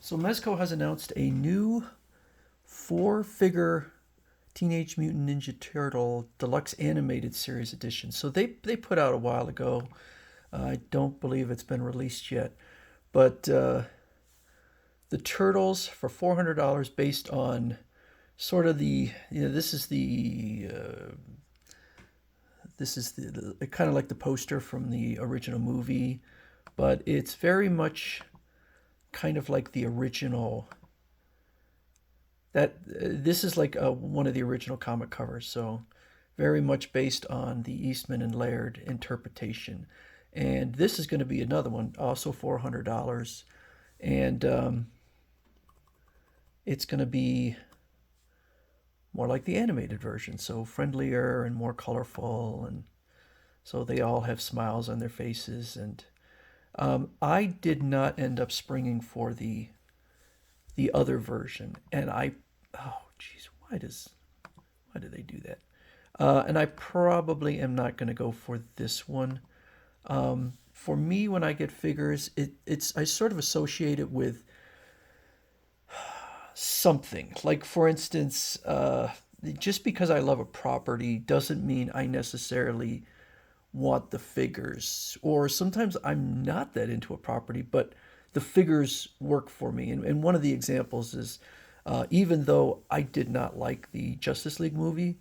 So Mezco has announced a new four-figure Teenage Mutant Ninja Turtle Deluxe Animated Series edition. So they put out a while ago. I don't believe it's been released yet, but the Turtles for $400 based on sort of this is the kind of like the poster from the original movie, but it's very much kind of like the original. This is like one of the original comic covers, so very much based on the Eastman and Laird interpretation. And this is going to be another one, also $400, and it's going to be more like the animated version, so friendlier and more colorful, and so they all have smiles on their faces. And I did not end up springing for the other version, and oh geez, why do they do that? And I probably am not going to go for this one. For me, when I get figures, it's I sort of associate it with something. Like for instance, just because I love a property doesn't mean I necessarily want the figures. Or sometimes I'm not that into a property, but the figures work for me. And one of the examples is even though I did not like the Justice League movie,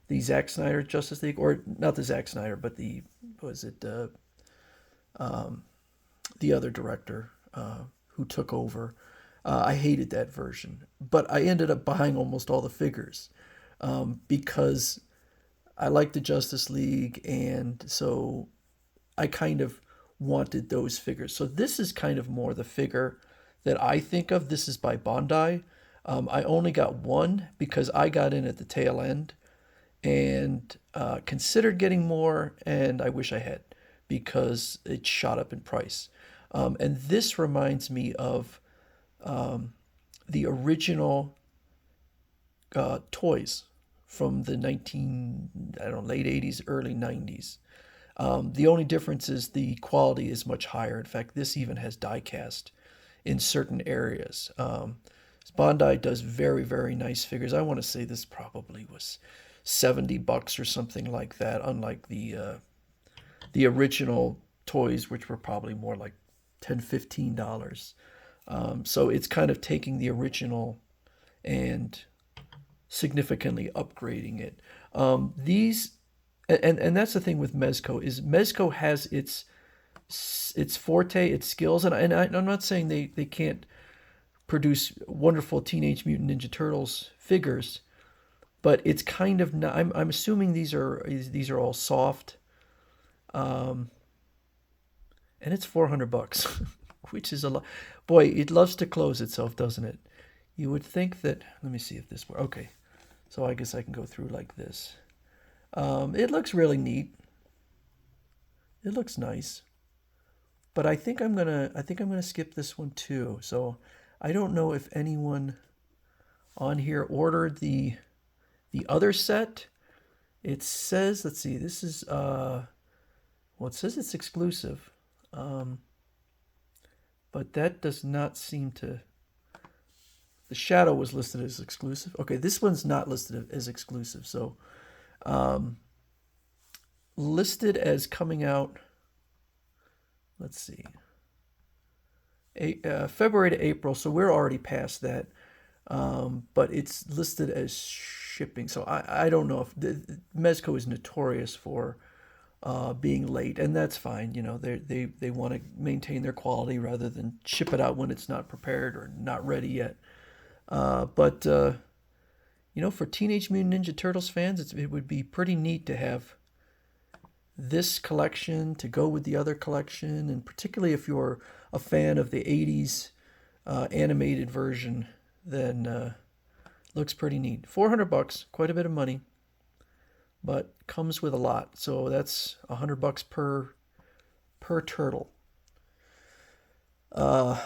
the Zack Snyder Justice League, or not the Zack Snyder, but was it the other director who took over? I hated that version, but I ended up buying almost all the figures because I liked the Justice League, and so I kind of wanted those figures. So this is kind of more the figure that I think of. This is by Bandai. I only got one because I got in at the tail end and considered getting more, and I wish I had because it shot up in price. And this reminds me of the original toys from the I don't know, late 80s, early 90s. The only difference is the quality is much higher. In fact, this even has die cast in certain areas. Bandai does very, very nice figures. I want to say this probably was $70 or something like that, unlike the original toys, which were probably more like $10, $15. So it's kind of taking the original and significantly upgrading it. These and that's the thing with Mezco is Mezco has its forte, its skills, I'm not saying they can't produce wonderful Teenage Mutant Ninja Turtles figures, but it's kind of not. I'm assuming these are all soft, and it's $400, which is a lot. Boy, it loves to close itself, doesn't it? You would think that. Let me see if this works. Okay, so I guess I can go through like this. It looks really neat. It looks nice, but I think I'm gonna skip this one too. So I don't know if anyone on here ordered the other set. It says, let's see, this is well, it says it's exclusive, but that does not seem to. The Shadow was listed as exclusive. Okay, this one's not listed as exclusive. So listed as coming out. Let's see, February to April. So we're already past that, but it's listed as shipping. So I don't know if Mezco is notorious for being late, and that's fine. You know, they want to maintain their quality rather than ship it out when it's not prepared or not ready yet. But for Teenage Mutant Ninja Turtles fans, it would be pretty neat to have this collection to go with the other collection, and particularly if you're a fan of the '80s animated version, then looks pretty neat. $400, quite a bit of money, but comes with a lot. So that's $100 per turtle. Uh,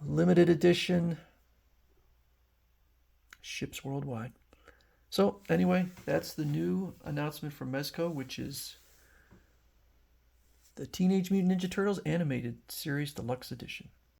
Limited edition, ships worldwide. So anyway, that's the new announcement from Mezco, which is the Teenage Mutant Ninja Turtles Animated Series Deluxe Edition.